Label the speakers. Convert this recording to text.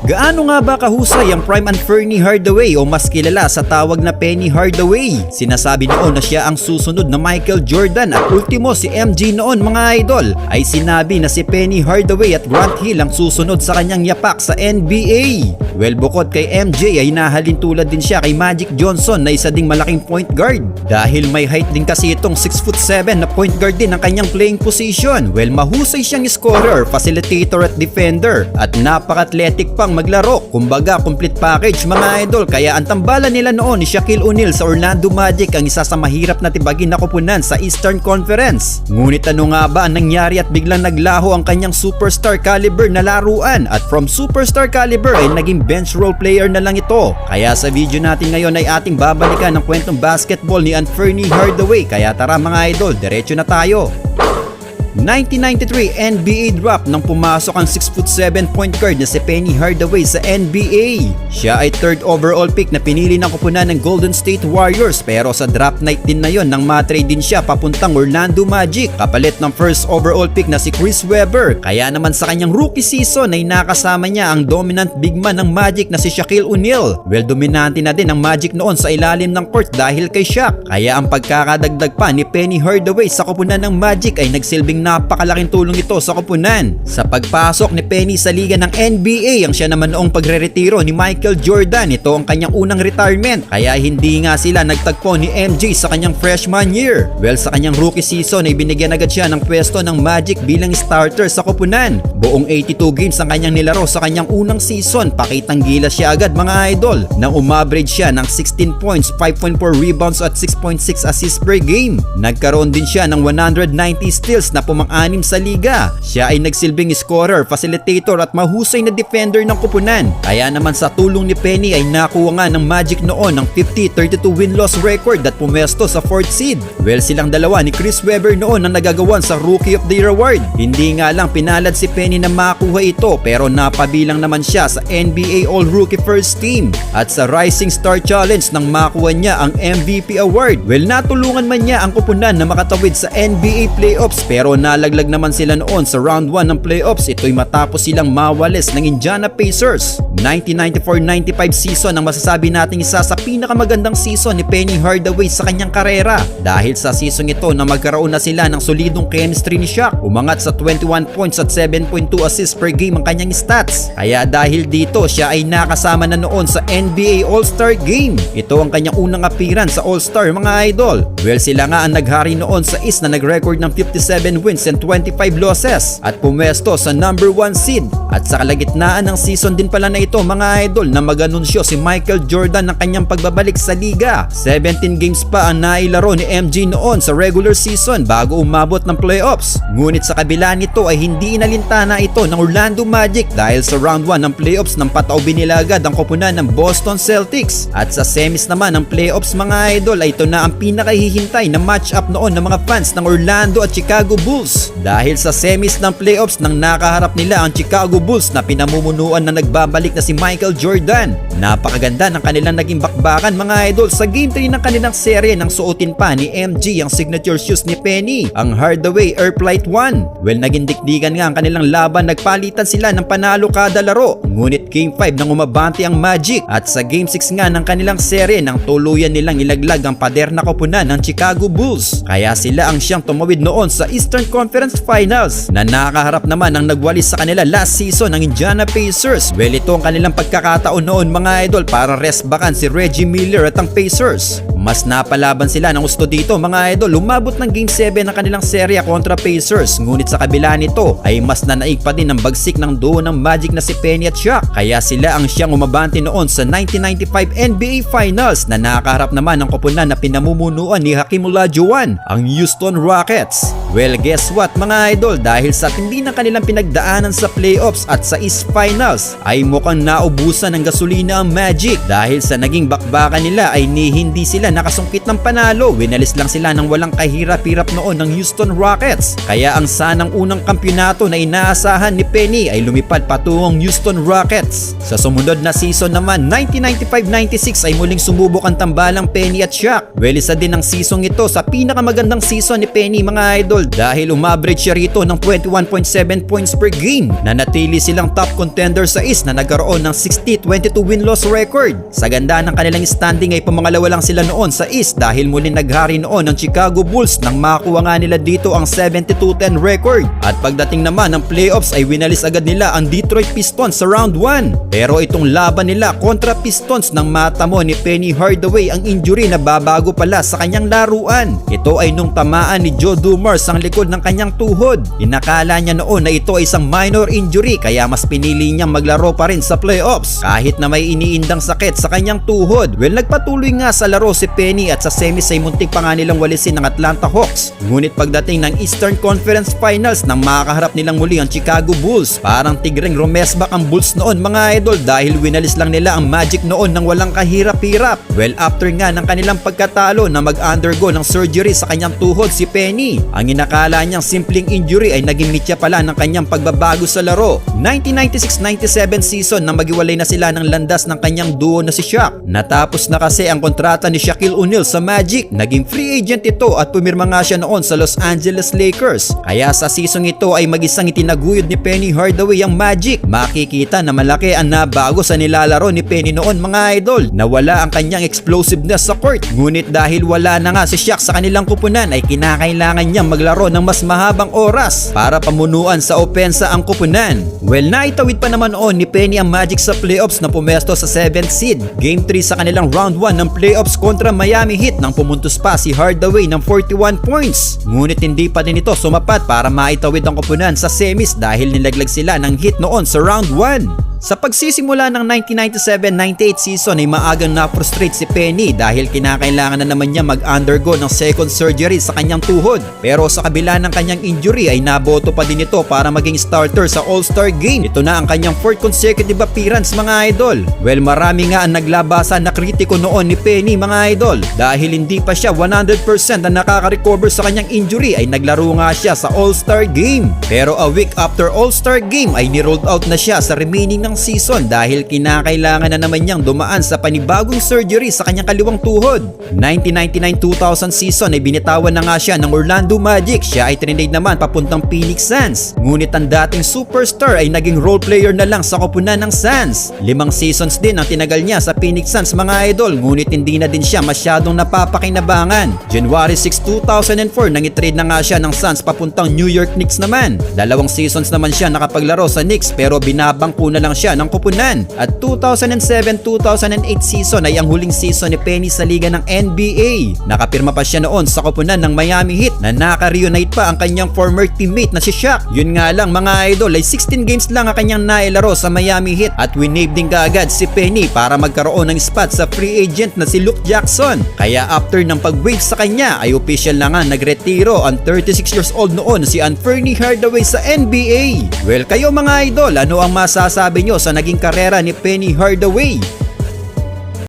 Speaker 1: Gaano nga ba kahusay ang Prime and Fernie Hardaway o mas kilala sa tawag na Penny Hardaway? Sinasabi noon na siya ang susunod na Michael Jordan at ultimo si MJ noon mga idol ay sinabi na si Penny Hardaway at Grant Hill ang susunod sa kanyang yapak sa NBA. Well, bukod kay MJ ay nahalin tulad din siya kay Magic Johnson na isa ding malaking point guard. Dahil may height din kasi itong 6'7" na point guard din ang kanyang playing position. Well, mahusay siyang scorer, facilitator at defender at napaka-athletic pang maglaro. Kumbaga, complete package mga idol. Kaya ang tambalan nila noon ni Shaquille O'Neal sa Orlando Magic ang isa sa mahirap na tibagin na koponan sa Eastern Conference. Ngunit ano nga ba ang nangyari at biglang naglaho ang kanyang superstar caliber na laruan at from superstar caliber ay naging bench role player na lang ito. Kaya sa video natin ngayon ay ating babalikan ang kwentong basketball ni Fernie Hardaway. Kaya tara mga idol, diretso na tayo. 1993 NBA draft nang pumasok ang 6'7" point guard na si Penny Hardaway sa NBA. Siya ay 3rd overall pick na pinili ng koponan ng Golden State Warriors pero sa draft night din na yon nang matrade din siya papuntang Orlando Magic kapalit ng 1st overall pick na si Chris Webber. Kaya naman sa kanyang rookie season ay nakasama niya ang dominant big man ng Magic na si Shaquille O'Neal. Well, dominante na din ang Magic noon sa ilalim ng court dahil kay Shaq. Kaya ang pagkakadagdag pa ni Penny Hardaway sa koponan ng Magic ay nagsilbing napakalaking tulong ito sa koponan. Sa pagpasok ni Penny sa liga ng NBA, ang siya naman noong pagre-retiro ni Michael Jordan. Ito ang kanyang unang retirement. Kaya hindi nga sila nagtagpo ni MJ sa kanyang freshman year. Well, sa kanyang rookie season ay binigyan agad siya ng pwesto ng Magic bilang starter sa koponan. Buong 82 games ang kanyang nilaro sa kanyang unang season. Pakitang gilas siya agad mga idol nang umaverage siya ng 16 points, 5.4 rebounds at 6.6 assists per game. Nagkaroon din siya ng 190 steals na pumang-anim sa liga. Siya ay nagsilbing scorer, facilitator at mahusay na defender ng koponan. Kaya naman sa tulong ni Penny ay nakuha nga ng Magic noon ng 50-32 win-loss record at pumesto sa 4th seed. Well, silang dalawa ni Chris Webber noon ang nagagawan sa Rookie of the Year award. Hindi nga lang pinalad si Penny na makuha ito pero napabilang naman siya sa NBA All-Rookie First Team at sa Rising Star Challenge nang makuha niya ang MVP award. Well, natulungan man niya ang koponan na makatawid sa NBA playoffs pero nalaglag naman sila noon sa round 1 ng playoffs. Ito'y matapos silang mawalis ng Indiana Pacers. 1994-95 season ang masasabi nating isa sa pinakamagandang season ni Penny Hardaway sa kanyang karera. Dahil sa season ito na magkaroon na sila ng solidong chemistry ni Shaq. Umangat sa 21 points at 7.2 assists per game ang kanyang stats. Kaya dahil dito siya ay nakasama na noon sa NBA All-Star Game. Ito ang kanyang unang appearance sa All-Star mga idol. Well, sila nga ang naghari noon sa East na nag-record ng 57 wins and 25 losses at pumesto sa number 1 seed. At sa kalagitnaan ng season din pala na ito mga idol na mag-anunsyo si Michael Jordan ng kanyang pagbabalik sa liga. 17 games pa ang nailaro ni MJ noon sa regular season bago umabot ng playoffs. Ngunit sa kabila nito ay hindi inalintana ito ng Orlando Magic dahil sa round 1 ng playoffs nang pataubin nila agad ang koponan ng Boston Celtics. At sa semis naman ng playoffs mga idol ay ito na ang pinakahihintay na match-up noon ng mga fans ng Orlando at Chicago Bulls. Dahil sa semis ng playoffs nang nakaharap nila ang Chicago Bulls na pinamumunuan na nagbabalik na si Michael Jordan. Napakaganda ng kanilang naging bakbakan mga idol. Sa game 3 ng kanilang serye nang suotin pa ni MJ ang signature shoes ni Penny, ang Hardaway Air Flight 1. Well, naging dikdigan nga ang kanilang laban, nagpalitan sila ng panalo kada laro. Ngunit game 5 nang umabante ang Magic at sa game 6 nga ng kanilang serye nang tuluyan nilang ilaglag ang pader na koponan ng Chicago Bulls. Kaya sila ang siyang tumawid noon sa Eastern Conference Finals na nakaharap naman ang nagwalis sa kanila last season ng Indiana Pacers. Well, ito ang kanilang pagkakataon noon mga idol para restbakan si Reggie Miller at ang Pacers. Mas napalaban sila ng gusto dito mga idol. Umabot ng game 7 ng kanilang serya kontra Pacers. Ngunit sa kabila nito ay mas nanaig pa din ang bagsik ng duo ng Magic na si Penny at Shaq. Kaya sila ang siyang umabante noon sa 1995 NBA Finals na nakaharap naman ang koponan na pinamumunuan ni Hakeem Olajuwon, ang Houston Rockets. Well, guess what mga idol, dahil sa tindi ng kanilang pinagdaanan sa playoffs at sa East Finals ay mukhang naubusan ng gasolina ang Magic. Dahil sa naging bakbakan nila ay hindi sila nakasungkit ng panalo. Winalis lang sila ng walang kahirap-hirap noon ng Houston Rockets. Kaya ang sanang unang kampyonato na inaasahan ni Penny ay lumipad patungong Houston Rockets. Sa sumunod na season naman, 1995-96 ay muling sumubok ang tambalang Penny at Shaq. Well, isa din ang season ito sa pinakamagandang season ni Penny mga idol dahil umaverage siya rito ng 21.7 points per game. Nanatili silang top contender sa East na nagkaroon nagkaroon ng 60-22 win-loss record. Sa ganda ng kanilang standing ay pumangalawa lang sila noon sa East dahil muli naghari noon ang Chicago Bulls nang makuha nga nila dito ang 72-10 record. At pagdating naman ng playoffs ay winalis agad nila ang Detroit Pistons sa round 1. Pero itong laban nila kontra Pistons nang matamo ni Penny Hardaway ang injury na babago pala sa kanyang laruan. Ito ay nung tamaan ni Joe Dumars ang likod ng kanyang tuhod. Inakala niya noon na ito ay isang minor injury kaya mas pinili niyang maglaro pa rin sa playoffs kahit na may iniindang sakit sa kanyang tuhod. Well, nagpatuloy nga sa laro si Penny at sa semis ay muntik pa nga nilang walisin ng Atlanta Hawks. Ngunit pagdating ng Eastern Conference Finals nang makaharap nilang muli ang Chicago Bulls, parang tigreng rumesbak ang Bulls noon mga idol dahil winalis lang nila ang Magic noon nang walang kahirap-hirap. Well, after nga ng kanilang pagkatalo na mag-undergo ng surgery sa kanyang tuhod si Penny, ang inakala niyang simpleng injury ay naging mitya pala ng kanyang pagbabago sa laro. 1996-97 season na magiwalay na sila ng landas ng kanyang duo na si Shaq. Natapos na kasi ang kontrata ni Shaquille O'Neal sa Magic. Naging free agent ito at pumirma nga siya noon sa Los Angeles Lakers. Kaya sa season ito ay mag-isang itinaguyod ni Penny Hardaway ang Magic. Makikita na malaki ang nabago sa nilalaro ni Penny noon mga idol. Nawala ang kanyang explosiveness sa court. Ngunit dahil wala na nga si Shaq sa kanilang kupunan ay kinakailangan niyang maglaro ng mas mahabang oras para pamunuan sa opensa ang kupunan. Well, naitawid pa naman noon ni Penny ang Magic sa playoffs na pumesto sa 7th seed. Game 3 sa kanilang round 1 ng playoffs kontra Miami Heat nang pumuntos pa si Hardaway ng 41 points. Ngunit hindi pa din ito sumapat para maitawid ang kupunan sa semis dahil nilaglag sila ng Heat noon sa round 1. Sa pagsisimula ng 1997-98 season ay maagang na-frustrate si Penny dahil kinakailangan na naman niya mag-undergo ng second surgery sa kanyang tuhod. Pero sa kabila ng kanyang injury ay naboto pa din ito para maging starter sa All-Star Game. Ito na ang kanyang 4th consecutive appearance mga idol. Well, marami nga ang naglabasan na kritiko noon ni Penny mga idol dahil hindi pa siya 100% na nakaka-recover sa kanyang injury ay naglaro nga siya sa All-Star Game. Pero a week after All-Star Game ay ni-rolled out na siya sa remaining ng season dahil kinakailangan na naman niyang dumaan sa panibagong surgery sa kanyang kaliwang tuhod. 1999-2000 season ay binitawan na nga siya ng Orlando Magic. Siya ay trinade naman papuntang Phoenix Suns. Ngunit ang dating superstar ay naging role player na lang sa koponan ng Suns. 5 seasons din ang tinagal niya sa Phoenix Suns mga idol, ngunit hindi na din siya masyadong napapakinabangan. January 6, 2004 nang i-trade na nga siya ng Suns papuntang New York Knicks naman. 2 seasons naman siya nakapaglaro sa Knicks pero binabangko na lang siya ng kupunan. At 2007-2008 season ay ang huling season ni Penny sa liga ng NBA. Nakapirma pa siya noon sa kupunan ng Miami Heat na naka-reunite pa ang kanyang former teammate na si Shaq. Yun nga lang mga idol ay 16 games lang ang kanyang nailaro sa Miami Heat at winave din kaagad si Penny para magkaroon ng spot sa free agent na si Luke Jackson. Kaya after ng pag-wave sa kanya ay official na nga nagretiro ang 36 years old noon si Anthony Hardaway sa NBA. Well, kayo mga idol, ano ang masasabi nyo sa naging karera ni Penny Hardaway?